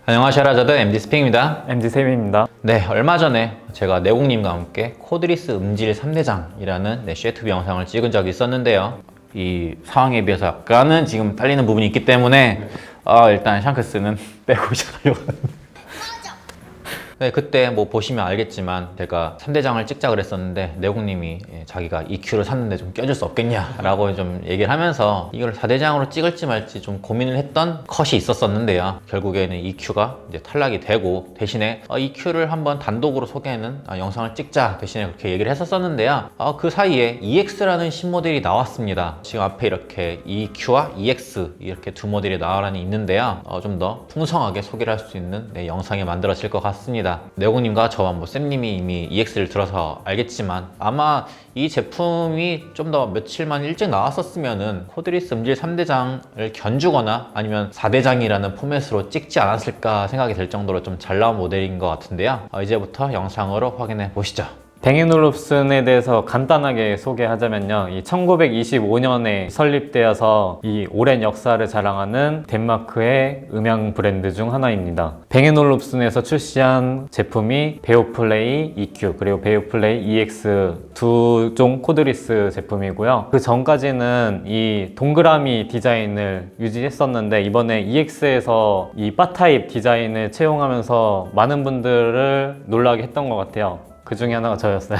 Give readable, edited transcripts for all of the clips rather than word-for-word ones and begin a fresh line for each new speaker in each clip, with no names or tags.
안녕하세요, 라자드 MD스핑입니다.
MD쌤입니다.
네, 얼마 전에 제가 내공님과 함께 코드리스 음질 3대장이라는 쉐투브 영상을 찍은 적이 있었는데요. 이 상황에 비해서 약간은 지금 딸리는 부분이 있기 때문에 일단 샹크스는 빼고 시작하려고 합니다. 네, 그때 뭐 보시면 알겠지만 제가 3대장을 찍자 그랬었는데 내공님이 자기가 EQ를 샀는데 좀 껴줄 수 없겠냐라고 좀 얘기를 하면서 이걸 4대장으로 찍을지 말지 좀 고민을 했던 컷이 있었었는데요. 결국에는 EQ가 이제 탈락이 되고 대신에 EQ를 한번 단독으로 소개하는 영상을 찍자 대신에 그렇게 얘기를 했었었는데요. 그 사이에 EX라는 신모델이 나왔습니다. 지금 앞에 이렇게 EQ와 EX 이렇게 두 모델이 나와라니 있는데요. 좀 더 풍성하게 소개를 할 수 있는 영상이 만들어질 것 같습니다. 내공님과 저와 쌤님이 이미 EX를 들어서 알겠지만 아마 이 제품이 좀 더 며칠만 일찍 나왔었으면은 코드리스 음질 3대장을 견주거나 아니면 4대장이라는 포맷으로 찍지 않았을까 생각이 들 정도로 좀 잘 나온 모델인 것 같은데요. 이제부터 영상으로 확인해 보시죠.
뱅앤올uf슨에 대해서 간단하게 소개하자면요. 이 1925년에 설립되어서 이 오랜 역사를 자랑하는 덴마크의 음향 브랜드 중 하나입니다. 뱅앤올uf슨에서 출시한 제품이 베오플레이 EQ 그리고 베오플레이 EX 두 종 코드리스 제품이고요. 그 전까지는 이 동그라미 디자인을 유지했었는데 이번에 EX에서 이 바 타입 디자인을 채용하면서 많은 분들을 놀라게 했던 것 같아요. 그 중에 하나가 저였어요.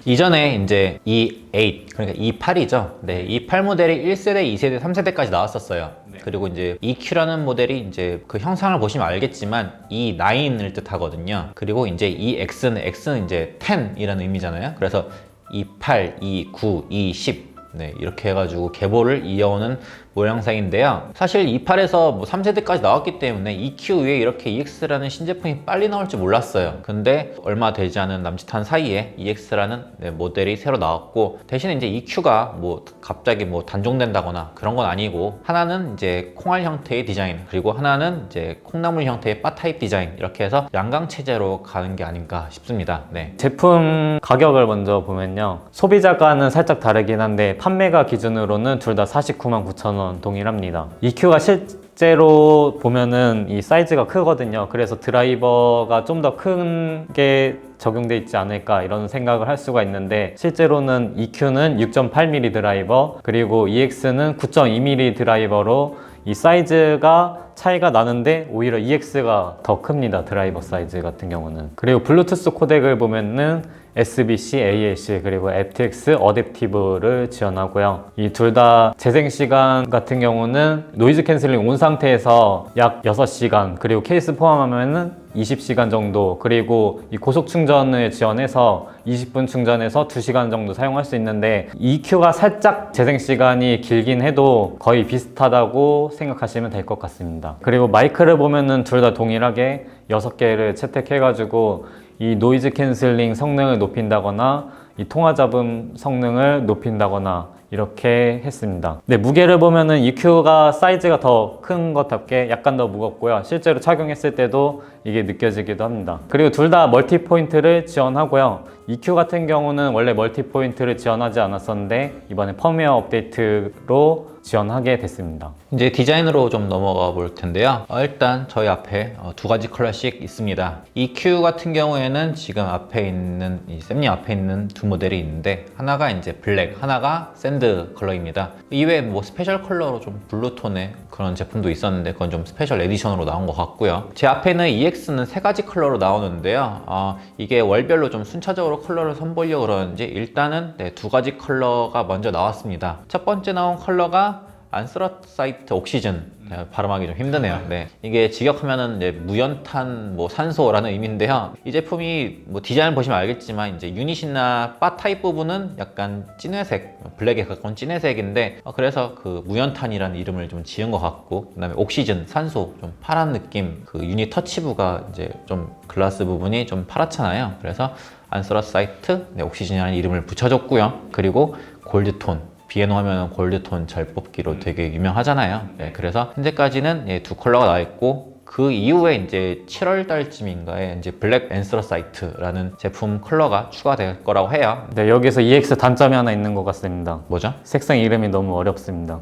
이전에 이제 E8, 그러니까 E8이죠. 네, E8 모델이 1세대, 2세대, 3세대까지 나왔었어요. 네. 그리고 이제 EQ라는 모델이 이제 그 형상을 보시면 알겠지만 E9을 뜻하거든요. 그리고 이제 X는 이제 10이라는 의미잖아요. 그래서 E8, E9, E10 네, 이렇게 해가지고 계보를 이어오는 모양새인데요. 사실 E8에서 뭐 3세대까지 나왔기 때문에 EQ 위에 이렇게 EX라는 신제품이 빨리 나올 줄 몰랐어요. 근데 얼마 되지 않은 남짓한 사이에 EX라는 모델이 새로 나왔고 대신에 이제 EQ가 뭐 갑자기 뭐 단종된다거나 그런 건 아니고 하나는 이제 콩알 형태의 디자인 그리고 하나는 이제 콩나물 형태의 바 타입 디자인 이렇게 해서 양강 체제로 가는 게 아닌가 싶습니다. 네.
제품 가격을 먼저 보면요. 소비자가는 살짝 다르긴 한데 판매가 기준으로는 둘 다 49만 9천 원 동일합니다. EQ가 실제로 보면은 이 사이즈가 크거든요. 그래서 드라이버가 좀 더 큰 게 적용돼 있지 않을까 이런 생각을 할 수가 있는데 실제로는 EQ는 6.8mm 드라이버 그리고 EX는 9.2mm 드라이버로 이 사이즈가 차이가 나는데 오히려 EX가 더 큽니다. 드라이버 사이즈 같은 경우는. 그리고 블루투스 코덱을 보면은 SBC, AAC 그리고 aptX, 어댑티브를 지원하고요. 이 둘 다 재생 시간 같은 경우는 노이즈 캔슬링 온 상태에서 약 6시간 그리고 케이스 포함하면은 20시간 정도 그리고 이 고속 충전을 지원해서 20분 충전해서 2시간 정도 사용할 수 있는데 EQ가 살짝 재생 시간이 길긴 해도 거의 비슷하다고 생각하시면 될 것 같습니다. 그리고 마이크를 보면은 둘 다 동일하게 6개를 채택해가지고 이 노이즈 캔슬링 성능을 높인다거나 이 통화 잡음 성능을 높인다거나 이렇게 했습니다. 네, 무게를 보면은 EQ가 사이즈가 더 큰 것답게 약간 더 무겁고요. 실제로 착용했을 때도 이게 느껴지기도 합니다. 그리고 둘 다 멀티 포인트를 지원하고요. EQ 같은 경우는 원래 멀티 포인트를 지원하지 않았었는데 이번에 펌웨어 업데이트로 지원하게 됐습니다.
이제 디자인으로 좀 넘어가 볼 텐데요. 일단 저희 앞에 두 가지 컬러씩 있습니다. EQ 같은 경우에는 지금 앞에 있는 쌤님 앞에 있는 두 모델이 있는데 하나가 이제 블랙, 하나가 샌드 컬러입니다. 이외에 뭐 스페셜 컬러로 좀 블루톤의 그런 제품도 있었는데 그건 좀 스페셜 에디션으로 나온 것 같고요. 제 앞에는 EX는 세 가지 컬러로 나오는데요. 이게 월별로 좀 순차적으로 컬러를 선보이려고 그러는지 일단은 두 가지 컬러가 먼저 나왔습니다. 첫 번째 나온 컬러가 안스러사이트 옥시즌 발음하기 좀 힘드네요. 네. 이게 직역하면은 이제 무연탄 뭐 산소라는 의미인데요. 이 제품이 뭐 디자인 보시면 알겠지만 이제 유닛이나 바 타입 부분은 약간 진회색, 블랙에 가까운 진회색인데 그래서 그 무연탄이라는 이름을 좀 지은 것 같고 그다음에 옥시즌, 산소, 좀 파란 느낌. 그 유닛 터치부가 이제 좀 글라스 부분이 좀 파랗잖아요. 그래서 안스러사이트 옥시즌이라는 이름을 붙여줬고요. 그리고 골드톤. 비에노 하면 골드톤 잘 뽑기로 되게 유명하잖아요. 네, 그래서 현재까지는 두 컬러가 나와 있고 그 이후에 이제 7월 달쯤인가에 이제 블랙 앤스러사이트라는 제품 컬러가 추가될 거라고 해요.
네, 여기서 EX 단점이 하나 있는 것 같습니다.
뭐죠?
색상 이름이 너무 어렵습니다.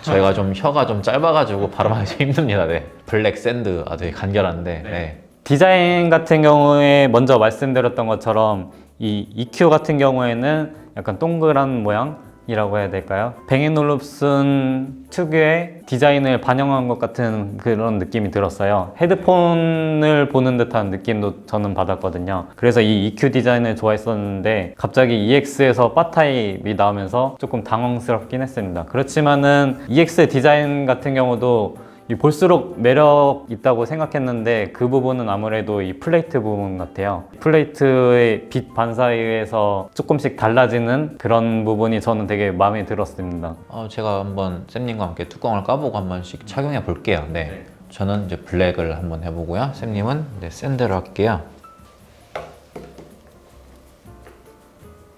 저희가 좀 혀가 좀 짧아가지고 발음하기 좀 힘듭니다. 네. 블랙 샌드 되게 간결한데. 네.
디자인 같은 경우에 먼저 말씀드렸던 것처럼 이 EQ 같은 경우에는 약간 동그란 모양이라고 해야 될까요? 뱅앤올uf슨 특유의 디자인을 반영한 것 같은 그런 느낌이 들었어요. 헤드폰을 보는 듯한 느낌도 저는 받았거든요. 그래서 이 EQ 디자인을 좋아했었는데 갑자기 EX에서 바 타입이 나오면서 조금 당황스럽긴 했습니다. 그렇지만은 EX 디자인 같은 경우도 볼수록 매력 있다고 생각했는데 그 부분은 아무래도 이 플레이트 부분 같아요. 플레이트의 빛 반사에 의해서 조금씩 달라지는 그런 부분이 저는 되게 마음에 들었습니다.
제가 한번 쌤님과 함께 뚜껑을 까보고 한 번씩 착용해 볼게요. 네. 저는 이제 블랙을 한번 해보고요. 쌤님은 샌드를 할게요.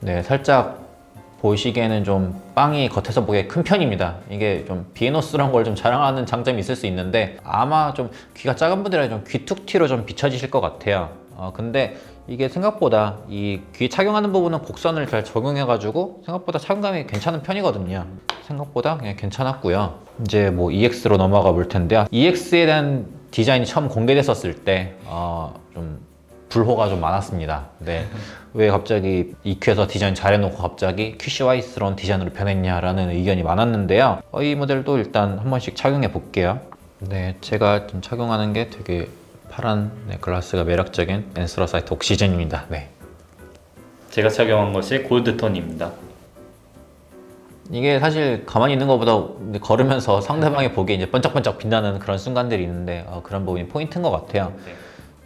네, 살짝 보시기에는 좀 빵이 겉에서 보기에 큰 편입니다. 이게 좀 비에노스러운 걸 좀 자랑하는 장점이 있을 수 있는데 아마 좀 귀가 작은 분들은 좀 귀툭티로 좀 비춰지실 것 같아요. 근데 이게 생각보다 이 귀 착용하는 부분은 곡선을 잘 적용해가지고 생각보다 착용감이 괜찮은 편이거든요. 생각보다 그냥 괜찮았고요. 이제 뭐 EX로 넘어가 볼 텐데요. EX에 대한 디자인이 처음 공개됐었을 때 좀 불호가 좀 많았습니다. 네. 왜 갑자기 EQ에서 디자인 잘해놓고 갑자기 QCY스러운 디자인으로 변했냐라는 의견이 많았는데요. 이 모델도 일단 한 번씩 착용해 볼게요. 네, 제가 좀 착용하는 게 되게 파란 글라스가 매력적인 앤스러사이트 옥시즌입니다. 네.
제가 착용한 것이 골드톤입니다.
이게 사실 가만히 있는 것보다 걸으면서 상대방이 보기에 이제 번쩍번쩍 빛나는 그런 순간들이 있는데 그런 부분이 포인트인 것 같아요.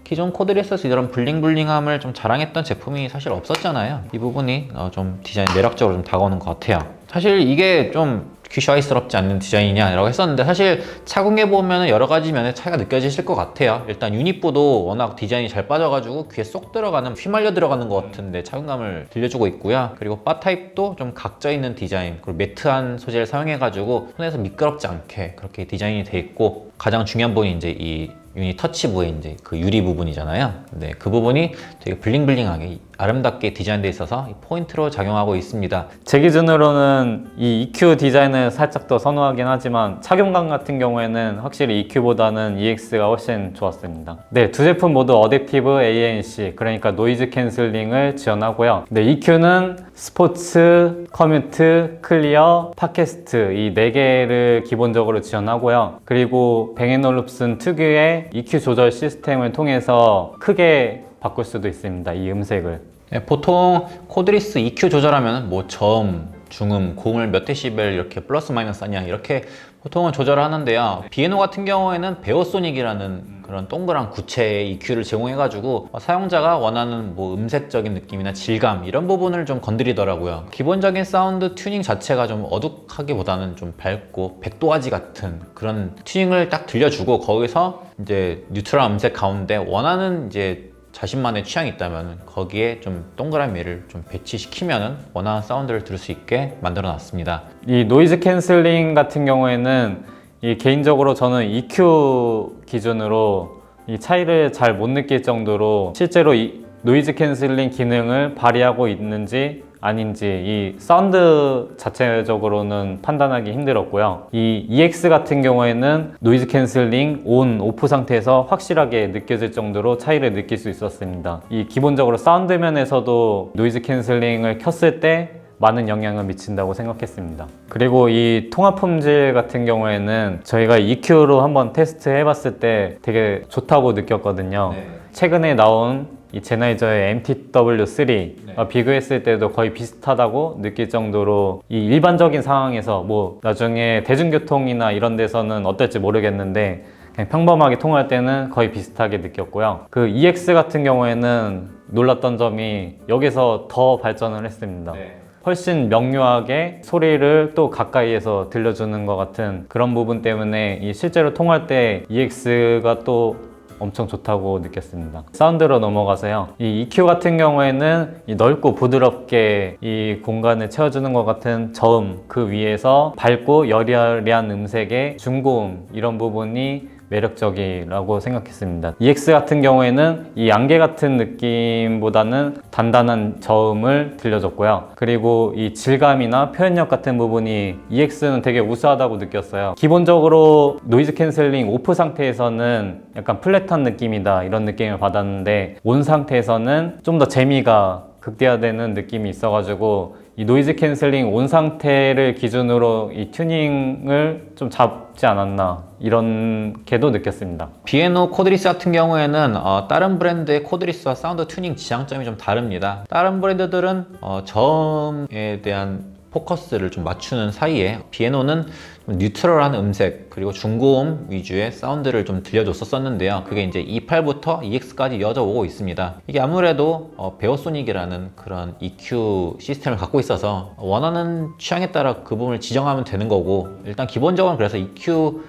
기존 코드리스에서 이런 블링블링함을 좀 자랑했던 제품이 사실 없었잖아요. 이 부분이 좀 디자인 매력적으로 좀 다가오는 것 같아요. 사실 이게 좀 QCY스럽지 않는 디자인이냐라고 했었는데 사실 착용해보면 여러 가지 면에 차이가 느껴지실 것 같아요. 일단 유닛부도 워낙 디자인이 잘 빠져가지고 귀에 쏙 들어가는, 휘말려 들어가는 것 같은데 착용감을 들려주고 있고요. 그리고 바 타입도 좀 각져있는 디자인, 그리고 매트한 소재를 사용해가지고 손에서 미끄럽지 않게 그렇게 디자인이 돼 있고, 가장 중요한 부분이 이제 이 유닛 터치부의 이제 그 유리 부분이잖아요. 네, 그 부분이 되게 블링블링하게 아름답게 디자인되어 있어서 포인트로 작용하고 있습니다.
제 기준으로는 이 EQ 디자인을 살짝 더 선호하긴 하지만 착용감 같은 경우에는 확실히 EQ보다는 EX가 훨씬 좋았습니다. 네, 두 제품 모두 어댑티브 ANC, 그러니까 노이즈 캔슬링을 지원하고요. 네, EQ는 스포츠, 커뮤트, 클리어, 팟캐스트 이 4개를 기본적으로 지원하고요. 그리고 뱅앤올uf슨 특유의 EQ 조절 시스템을 통해서 크게 바꿀 수도 있습니다. 이 음색을.
네, 보통 코드리스 EQ 조절하면 뭐 저음, 중음, 고음을 몇 데시벨 이렇게 플러스 마이너스 하냐 이렇게 보통은 조절을 하는데요. 비에노 같은 경우에는 베어소닉이라는 그런 동그란 구체의 EQ를 제공해가지고 사용자가 원하는 뭐 음색적인 느낌이나 질감 이런 부분을 좀 건드리더라고요. 기본적인 사운드 튜닝 자체가 좀 어둑하기보다는 좀 밝고 백도화지 같은 그런 튜닝을 딱 들려주고, 거기서 이제 뉴트럴 음색 가운데 원하는 이제 자신만의 취향이 있다면 거기에 좀 동그라미를 좀 배치시키면 원하는 사운드를 들을 수 있게 만들어 놨습니다.
이 노이즈 캔슬링 같은 경우에는 개인적으로 저는 EQ 기준으로 이 차이를 잘 못 느낄 정도로 실제로 이 노이즈 캔슬링 기능을 발휘하고 있는지 아닌지 이 사운드 자체적으로는 판단하기 힘들었고요. 이 EX 같은 경우에는 노이즈 캔슬링 온, 오프 상태에서 확실하게 느껴질 정도로 차이를 느낄 수 있었습니다. 이 기본적으로 사운드 면에서도 노이즈 캔슬링을 켰을 때 많은 영향을 미친다고 생각했습니다. 그리고 이 통화 품질 같은 경우에는 저희가 EQ로 한번 테스트 해봤을 때 되게 좋다고 느꼈거든요.
네.
최근에 나온 이 제나이저의 MTW3 비교했을 때도 거의 비슷하다고 느낄 정도로 이 일반적인 상황에서 뭐 나중에 대중교통이나 이런 데서는 어떨지 모르겠는데 그냥 평범하게 통화할 때는 거의 비슷하게 느꼈고요. 그 EX 같은 경우에는 놀랐던 점이 여기서 더 발전을 했습니다. 훨씬 명료하게 소리를 또 가까이에서 들려주는 것 같은 그런 부분 때문에 이 실제로 통화할 때 EX가 또 엄청 좋다고 느꼈습니다. 사운드로 넘어가서요. 이 EQ 같은 경우에는 이 넓고 부드럽게 이 공간을 채워주는 것 같은 저음, 그 위에서 밝고 여리여리한 음색의 중고음 이런 부분이 매력적이라고 생각했습니다. EX 같은 경우에는 이 안개 같은 느낌보다는 단단한 저음을 들려줬고요. 그리고 이 질감이나 표현력 같은 부분이 EX는 되게 우수하다고 느꼈어요. 기본적으로 노이즈 캔슬링 오프 상태에서는 약간 플랫한 느낌이다 이런 느낌을 받았는데 온 상태에서는 좀 더 재미가 극대화되는 느낌이 있어가지고 이 노이즈 캔슬링 온 상태를 기준으로 이 튜닝을 좀 잡지 않았나 이렇게도 느꼈습니다.
비에노 코드리스 같은 경우에는 다른 브랜드의 코드리스와 사운드 튜닝 지향점이 좀 다릅니다. 다른 브랜드들은 저음에 대한 포커스를 좀 맞추는 사이에 비에노는 뉴트럴한 음색 그리고 중고음 위주의 사운드를 좀 들려줬었는데요. 그게 이제 E8부터 EX까지 이어져 오고 있습니다. 이게 아무래도 베어소닉이라는 그런 EQ 시스템을 갖고 있어서 원하는 취향에 따라 그 부분을 지정하면 되는 거고, 일단 기본적으로 그래서 EQ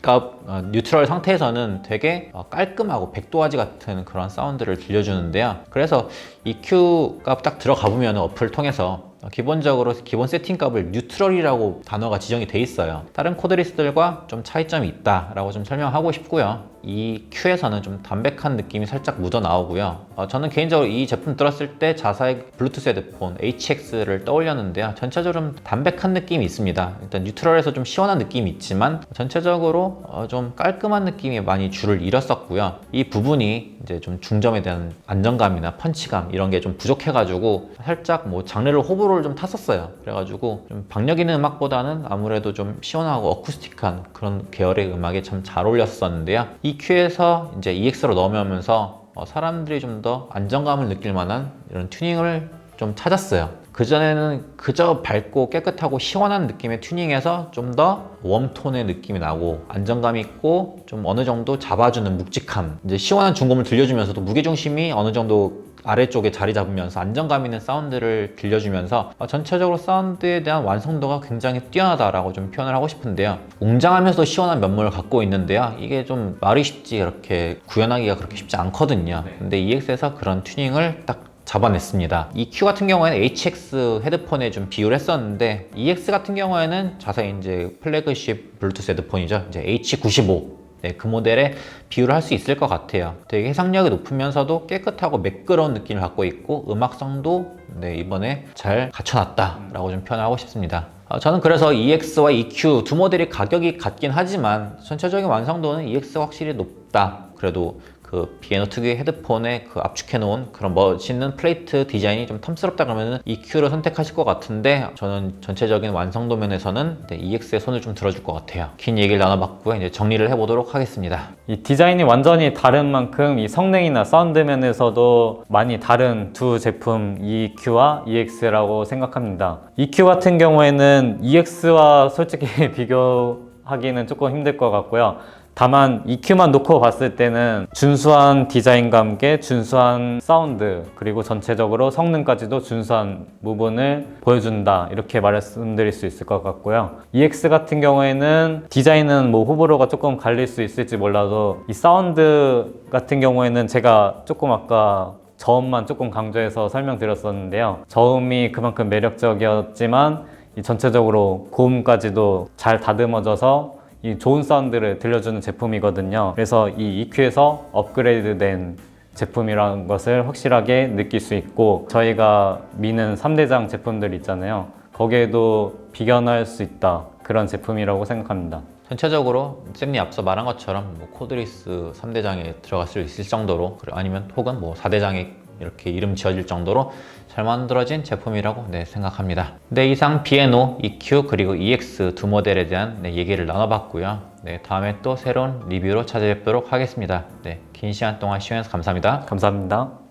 값 뉴트럴 상태에서는 되게 깔끔하고 백도화지 같은 그런 사운드를 들려주는데요. 그래서 EQ 값 딱 들어가 보면 어플 통해서 기본적으로 기본 세팅 값을 뉴트럴이라고 단어가 지정이 돼 있어요. 다른 코드리스들과 좀 차이점이 있다라고 좀 설명하고 싶고요. 이 Q에서는 좀 담백한 느낌이 살짝 묻어 나오고요. 저는 개인적으로 이 제품 들었을 때 자사의 블루투스 헤드폰 HX를 떠올렸는데요. 전체적으로 좀 담백한 느낌이 있습니다. 일단 뉴트럴에서 좀 시원한 느낌이 있지만 전체적으로 좀 깔끔한 느낌이 많이 줄을 잃었었고요. 이 부분이 이제 좀 중점에 대한 안정감이나 펀치감 이런 게 좀 부족해가지고 살짝 뭐 장르를 호불호를 좀 탔었어요. 그래가지고 좀 박력 있는 음악보다는 아무래도 좀 시원하고 어쿠스틱한 그런 계열의 음악에 참 잘 어울렸었는데요. EQ에서 이제 EX로 넘어오면서 사람들이 좀 더 안정감을 느낄 만한 이런 튜닝을 좀 찾았어요. 그전에는 그저 밝고 깨끗하고 시원한 느낌의 튜닝에서 좀 더 웜톤의 느낌이 나고 안정감 있고 좀 어느 정도 잡아주는 묵직함, 이제 시원한 중고음을 들려주면서도 무게중심이 어느 정도 아래쪽에 자리 잡으면서 안정감 있는 사운드를 들려주면서 전체적으로 사운드에 대한 완성도가 굉장히 뛰어나다라고 좀 표현을 하고 싶은데요. 웅장하면서도 시원한 면모를 갖고 있는데요. 이게 좀 말이 쉽지 그렇게 구현하기가 그렇게 쉽지 않거든요. 근데 EX에서 그런 튜닝을 딱 잡아냈습니다. EQ 같은 경우에는 HX 헤드폰에 좀 비유를 했었는데 EX 같은 경우에는 자세히 이제 플래그십 블루투스 헤드폰이죠. 이제 H95 그 모델에 비유를 할 수 있을 것 같아요. 되게 해상력이 높으면서도 깨끗하고 매끄러운 느낌을 갖고 있고 음악성도 이번에 잘 갖춰놨다라고 좀 표현하고 싶습니다. 저는 그래서 EX와 EQ 두 모델이 가격이 같긴 하지만 전체적인 완성도는 EX가 확실히 높다. 그래도 그 비에노 특유의 헤드폰에 그 압축해 놓은 그런 멋있는 플레이트 디자인이 좀 탐스럽다 그러면 EQ를 선택하실 것 같은데, 저는 전체적인 완성도 면에서는 EX의 손을 좀 들어줄 것 같아요. 긴 얘기를 나눠봤고요. 이제 정리를 해보도록 하겠습니다.
이 디자인이 완전히 다른 만큼 이 성능이나 사운드 면에서도 많이 다른 두 제품 EQ와 EX라고 생각합니다. EQ 같은 경우에는 EX와 솔직히 비교하기는 조금 힘들 것 같고요. 다만 EQ만 놓고 봤을 때는 준수한 디자인과 함께 준수한 사운드, 그리고 전체적으로 성능까지도 준수한 부분을 보여준다, 이렇게 말씀드릴 수 있을 것 같고요. EX 같은 경우에는 디자인은 뭐 호불호가 조금 갈릴 수 있을지 몰라도 이 사운드 같은 경우에는 제가 조금 아까 저음만 조금 강조해서 설명드렸었는데요. 저음이 그만큼 매력적이었지만 이 전체적으로 고음까지도 잘 다듬어져서 이 좋은 사운드를 들려주는 제품이거든요. 그래서 이 EQ에서 업그레이드된 제품이라는 것을 확실하게 느낄 수 있고, 저희가 미는 3대장 제품들 있잖아요. 거기에도 비견할 수 있다, 그런 제품이라고 생각합니다.
전체적으로 쌤이 앞서 말한 것처럼 뭐 코드리스 3대장에 들어갈 수 있을 정도로, 아니면 혹은 뭐 4대장에 이렇게 이름 지어질 정도로 잘 만들어진 제품이라고 생각합니다. 이상 비에노, EQ 그리고 EX 두 모델에 대한 얘기를 나눠봤고요. 다음에 또 새로운 리뷰로 찾아뵙도록 하겠습니다. 긴 시간 동안 시청해주셔서 감사합니다.
감사합니다.